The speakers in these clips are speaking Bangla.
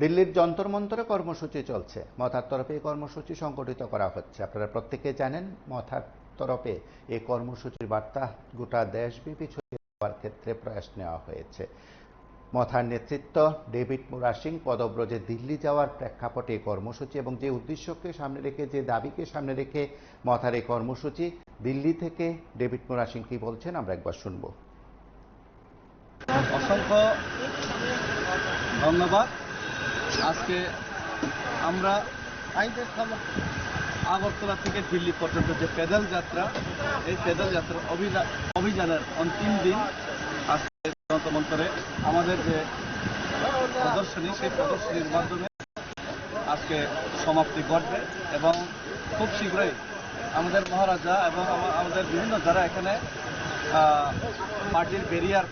দিল্লির যন্তর মন্তরে কর্মসূচি চলছে। মথার তরফে এই কর্মসূচি সংগঠিত করা হচ্ছে। আপনারা প্রত্যেকে জানেন, মথার তরফে এই কর্মসূচির বার্তা গোটা দেশব্যাপী ছড়িয়ে দেওয়ার ক্ষেত্রে প্রয়াস নেওয়া হয়েছে। মথার নেতৃত্ব ডেভিড মুরাসিং পদব্রজে দিল্লি যাওয়ার প্রেক্ষাপটে এই কর্মসূচি এবং যে উদ্দেশ্যকে সামনে রেখে, যে দাবিকে সামনে রেখে মথার এই কর্মসূচি। দিল্লি থেকে ডেভিড মুরাসিং কি বলছেন আমরা একবার শুনব। অসংখ্য ধন্যবাদ। আজকে আমরা আগরতলা থেকে দিল্লি পর্যন্ত যে প্যাডেল যাত্রা, এই প্যাডেল যাত্রার অভিযানের অন্তিম দিন আজকে যন্তর-মন্তরে আমাদের যে প্রদর্শনী, সেই প্রদর্শনীর মাধ্যমে আজকে সমাপ্তি ঘটবে এবং খুব শীঘ্রই আমাদের মহারাজা এবং আমাদের বিভিন্ন যারা এখানে পার্টির ব্যারিয়ার,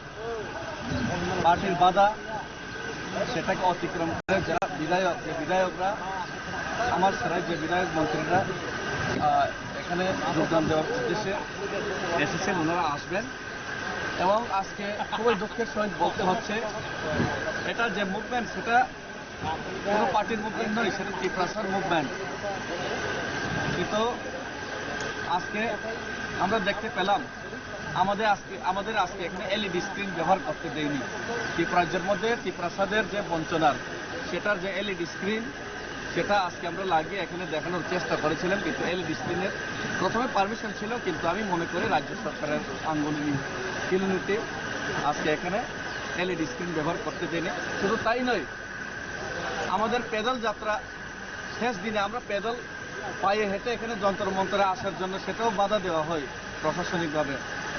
পার্টির বাধা, সেটাকে অতিক্রম করে যারা বিধায়করা, আমার ছাড়াই যে বিধায়ক মন্ত্রীরা এখানে যোগদান দেওয়ার উদ্দেশ্যে এসেছেন, ওনারা আসবেন। এবং আজকে খুবই দুঃখের সহিত বলতে হচ্ছে, এটা যে মুভমেন্ট, সেটা কোনো পার্টির মুভমেন্ট নয়, সেটা ত্রিপ্রাসার মুভমেন্ট। কিন্তু আজকে আমরা দেখতে পেলাম আমাদের আজকে এখানে এলইডি স্ক্রিন ব্যবহার করতে দেয়নি। ত্রিপ্রাজ্যের মধ্যে ত্রিপ্রাসাদের যে বঞ্চনার, সেটার যে এলইডি স্ক্রিন, সেটা আজকে আমরা লাগিয়ে এখানে দেখানোর চেষ্টা করেছিলাম। কিন্তু এলইডি স্ক্রিনের প্রথমে পারমিশন ছিল, কিন্তু আমি মনে করি রাজ্য সরকারের আন্দোলনীতে আজকে এখানে এলইডি স্ক্রিন ব্যবহার করতে দেয়নি। শুধু তাই নয়, আমাদের পেদল যাত্রা শেষ দিনে আমরা পেদল পায়ে হেঁটে এখানে যন্তর মন্তরে আসার জন্য, সেটাও বাধা দেওয়া হয় প্রশাসনিকভাবে।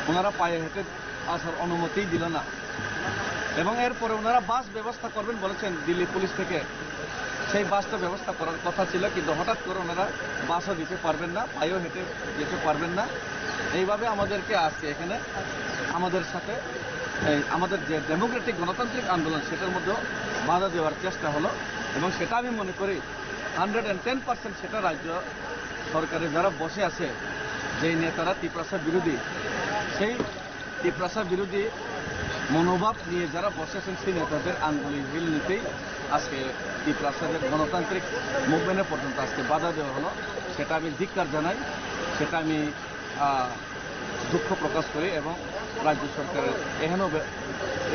ওনারা পায়ে হেঁটে আসার অনুমতিই দিল না। এবং এরপরে ওনারা বাস ব্যবস্থা করবেন বলেছেন দিল্লি পুলিশ থেকে। সেই বাসটা ব্যবস্থা করার কথা ছিল, কিন্তু হঠাৎ করে ওনারা বাসও দিতে পারবেন না, পায়েও হেঁটে যেতে পারবেন না। এইভাবে আমাদেরকে আজকে এখানে আমাদের সাথে আমাদের যে ডেমোক্রেটিক গণতান্ত্রিক আন্দোলন, সেটার মধ্যে বাধা দেওয়ার চেষ্টা হলো। এবং সেটা আমি মনে করি 110% সেটা রাজ্য সরকারে যারা বসে আছে, যেই নেতারা ত্রিপ্রাসা বিরোধী, সেই ত্রিপ্রাসা বিরোধী মনোভাব নিয়ে যারা বসেছেন, সেই নেতাদের আন্দোলন নিতেই আজকে ত্রিপ্রাসাদের গণতান্ত্রিক মুভমেন্টে পর্যন্ত আজকে বাধা দেওয়া হলো। সেটা আমি ধিক্কার জানাই, সেটা আমি দুঃখ প্রকাশ করি। এবং রাজ্য সরকারের এহেন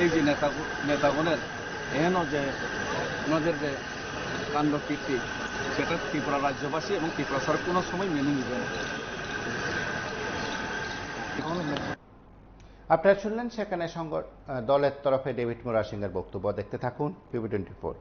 এই যে নেতাগণের এহেন যে ওনাদের যে কাণ্ড কীর্তি, সেটা ত্রিপুরা রাজ্যবাসী এবং ত্রিপুরা সরকার কোনো সময় মেনে নিবে না। আপনারা শুনলেন সেখানে দলের তরফে ডেভিড মুরাসিং এর বক্তব্য। দেখতে থাকুন PB24।